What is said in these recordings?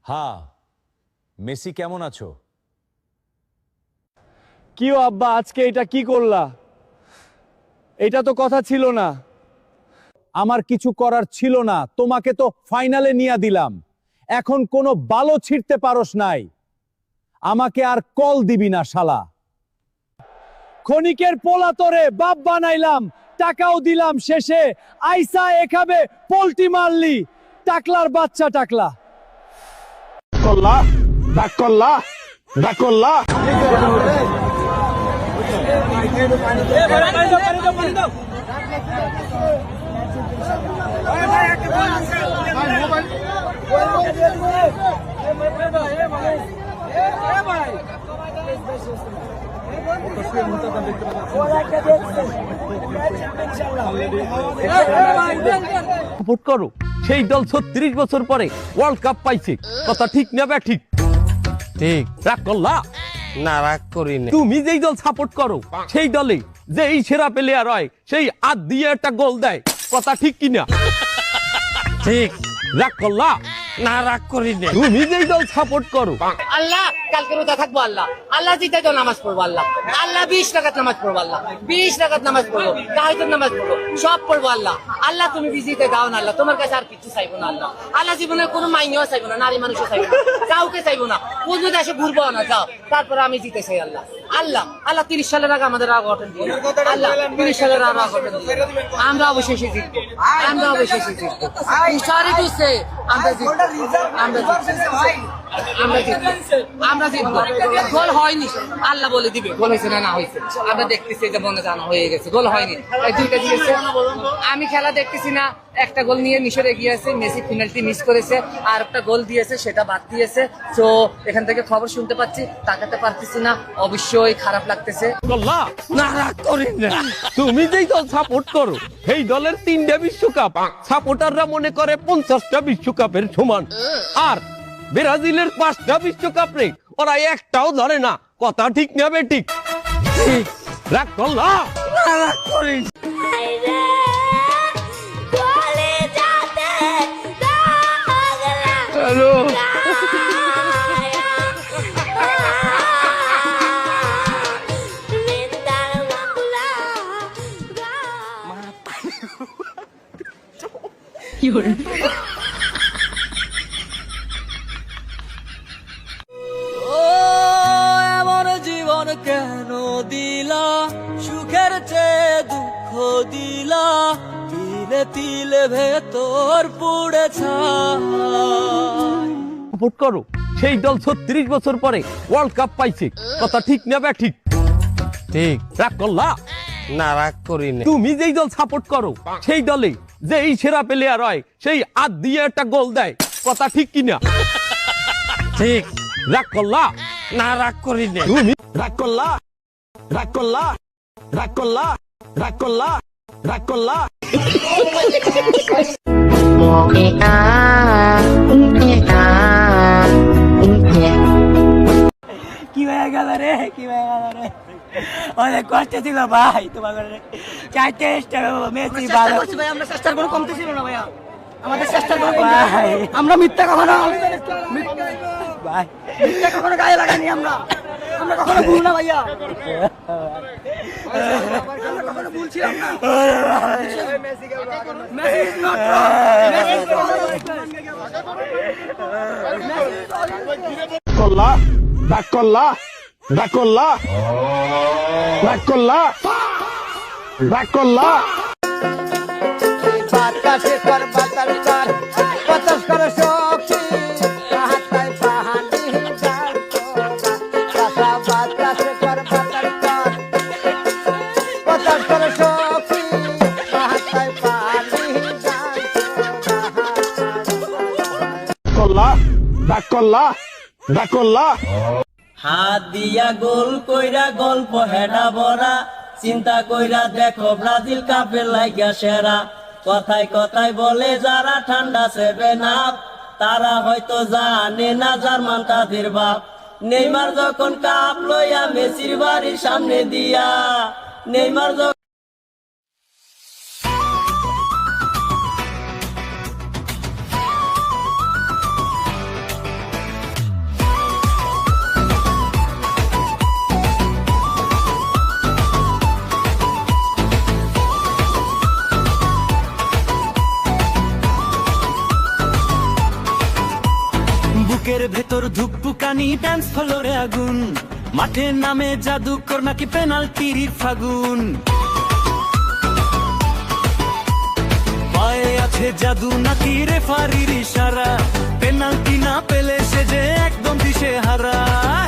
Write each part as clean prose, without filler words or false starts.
হ্যাঁ, মেসি কেমন আছো? কি আব্বা, আজকে এটা কি করলা? এটা তো কথা ছিল না। আমার কিছু করার ছিল না, তোমাকে তো ফাইনালে নিয়ে দিলাম। এখন কোনো বালও ছিঁড়তে পারোস নাই, আমাকে আর কল দিবি না শালা। ক্ষণিকের পোলা তোরে বাপ বানাইলাম, টাকাও দিলাম, শেষে আইসা এখাবে পোল্টি মারলি। টাকলার বাচ্চা টাকলা। করলা ডাক করলা ডাক করলা সাপোর্ট করো সেই দল 36 বছর পরে ওয়ার্ল্ড কাপ পাইছে। কথা ঠিক না বে? ঠিক ঠিক। রাগ করলা? না, রাগ করি না। তুমি যেই দল সাপোর্ট করো সেই দলে যেই সেরা প্লেয়ার হয় সেই হাত দিয়ে একটা গোল দেয়। কথা ঠিক কিনা? ঠিক। রাগ করলা? না, রাগ করি না। তুমি যেই দল সাপোর্ট করো আল্লাহ কালকে রোজা থাকবো, আল্লাহ আল্লাহ জিতে তো নামাজ পড়বো, আল্লাহ আল্লাহ 20 রাকাত নামাজ পড়বো, আল্লাহ 20 রাকাত নামাজ পড়বো, তাহাজ্জুদ নামাজ পড়বো, সব পড়বো আল্লাহ। আল্লাহ তুমি বিজিতে দাও না আল্লাহ, তোমার কাছে আর কিছু চাইবো না আল্লাহ। আল্লাহ জীবনে কোনো মাইনেও চাইবো না, নারী মানুষও চাইবো না, কাউকে চাইবো না, কোন দেশে ঘুরবো না, যাও তারপরে আমি জিতে চাই আল্লাহ। আল্লাহ আল্লাহ 30 সালের আগে আমাদের আগে অটেন দিও আল্লাহ, 30 সালের আগে অটেন দিও। আমরা অবশেষে জিতবো, আমরা অবশেষে জিতবো। সরি টু সে আমরা জিতবো, আমরা জিতবো, আমরা জিতবো, আমরা জিতবো। গোল হয়নি, আল্লাহ বলে দিবে গোল হয়েছে না না হয়েছে। আমরা দেখতেছি যে মনে জানা হয়ে গেছে, গোল হয়নি। এই দুইটা দিয়েছে, আমি খেলা দেখতেছি না। একটা গোল নিয়ে মিশর এগিয়ে আছে, মেসি পেনাল্টি মিস করেছে, আর একটা গোল দিয়েছে সেটা বাদ দিয়েছে। তো এখান থেকে খবর শুনতে পাচ্ছি, তাকাতে পারতেছি না, অবশ্যই খারাপ লাগতেছে। করলা? না, রাগ করি না। তুমি যেই দল সাপোর্ট করো সেই দলের 3টা বিশ্বকাপ সাপোর্টাররা মনে করে 50টা বিশ্বকাপের সমান, আর ব্রাজিলের 5টা বিশ্বকাপ রে ওরা একটাও ধরে না। কথা ঠিক না বে? ঠিক ঠিক। রাগ করলা? না, রাগ করি না। হ্যালো, এমন জীবন কেন দিলা, সুখের চেয়ে দুঃখ দিলা, তিলে তিলে ভেতর পুড়ে ছাই। সাপোর্ট করো সেই দল 36 বছর পরে ওয়ার্ল্ড কাপ পাইছে। কথা ঠিক না বে? ঠিক ঠিক। রাগ করলা? না, রাগ করি না। তুমি যেই দল সাপোর্ট করো সেই দলে যেই সেরা প্লেয়ার হয় সেই হাত দিয়ে একটা গোল দেয়। কথা ঠিক কিনা? ঠিক। রাগ করলা? না, রাগ করি না। তুমি ডাক করলা ডাক করলা ডাক করলা ডাক করলা ডাক করলা কি হয়ে গেল রে, কি হয়ে গেল রে? অনেক কষ্ট ছিল ভাই তোমার, চাইতে মেসি ভালো। আমরা চেষ্টার কোনো কমতে ছিল না ভাইয়া, আমাদের চেষ্টার কোনো ভাই, আমরা মিথ্যা কখনো ভাই, মিথ্যা কখনো গায়ে লাগাইনি আমরা, আমরা কখনো ভুল না ভাইয়া, আমরা কখনো ভুল ছিলাম না। মেসি ইজ নট করলা ডাক করলা ডাক করলা ডাক করলা ডাক করলা বাতাসে কর বাতাস কর বাতাস কর সখী, হাতায় পাহাড়ি গান তোরা, বাতাসে কর বাতাস কর বাতাস কর সখী, হাতায় পাহাড়ি গান তোরা। করলা ডাক করলা ডাক করলা হাত দিয়া গোল কইরা গল্প হেডা বড়া, চিন্তা কইরা দেখো ব্রাজিল কাপের লাইগা সেরা। কথায় কথায় বলে যারা ঠান্ডা 7 আপ, তারা হয়তো জানে না জার্মান তাদের বাপ। নেইমার যখন কাপ লইয়া মেসির বাড়ির সামনে দিয়া, নেইমার যখন বুকের ভেতর ধুকপুকানি ড্যান্স ফ্লোরে আগুন মাঠে নামে জাদুকর নাকি পেনাল্টির ফাগুন পায়ে আছে জাদু নাকি রেফারির ইশারা পেনাল্টি না পেলে সে যে একদম দিশেহারা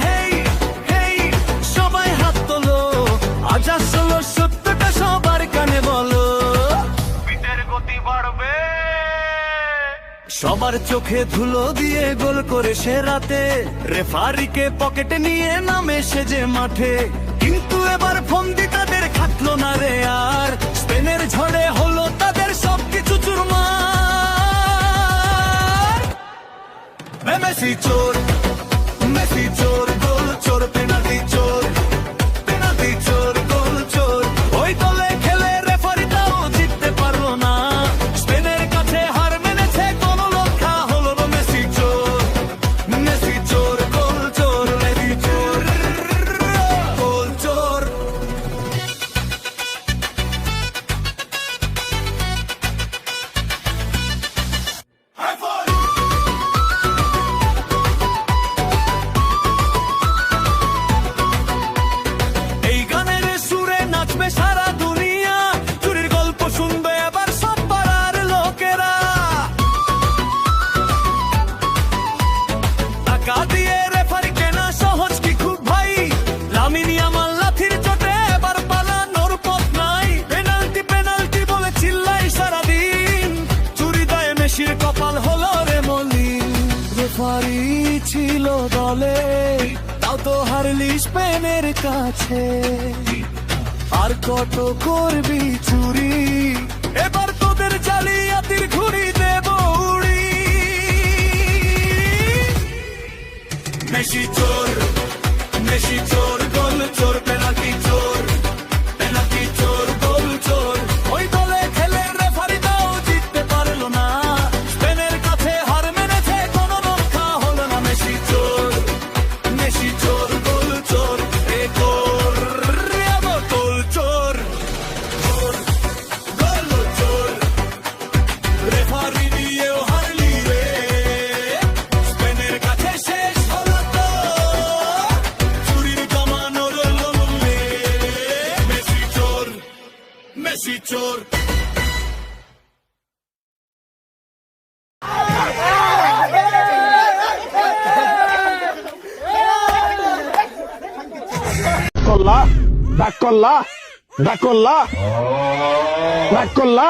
হেই হেই সবাই হাত তোলো আজ আসলো সত্যটা সবার কানে বলো সবার চোখে ধুলো দিয়ে গোল করে সে রাতে রেফারিকে পকেটে নিয়ে নামে সে যে মাঠে কিন্তু এবার ফন্দি তাদের খাটলো না রে আর স্পেনের ঝড়ে হলো তাদের সবকিছু চুরমার মেসি চোর গোল চোর পেনাল্টি চোর গোল চোর ওই দলে খেলে রেফারি তাও জিততে পারলো না স্পেনের কাছে হার মেনেছে কোনো রক্ষা হলো না মেসি চোর গোল চোর মেসি চোর গোল চোর এই গানের সুরে নাচবে সারা দুনিয়া চুরির গল্প শুনবে এবার সব পাড়ার লোকেরা টাকা দিয়ে রেফারি কেনা সহজ কি খুব ভাই লামিনী আমার লাথির চোটে এবার পালানোর পথ নাই পেনাল্টি বলে চিল্লাই সারাদিন চুরি দেয় মেসির কপাল হলো রে মলিন রেফারি ছিল দলে তাও তো হারলি স্পেনের কাছে আর কত করবি চুরি এবার তোদের জালিয়াতির ঘুড়ি দেব উড়ি মেসি চোর গোল চোর পেনাল্টি চোর গোল চোর ওই দলে খেলে রেফারি তাও জিততে পারলো না স্পেনের কাছে হার মেনেছে কোনো রক্ষা হলো না মেসি চোর গোল চোর এ গোল চোর গোল চোর রেফারি দিয়েও হারলি রে স্পেনের কাছে শেষ হলো তো চুরির জমানোর লোলে মেসি চোর রাগ করলা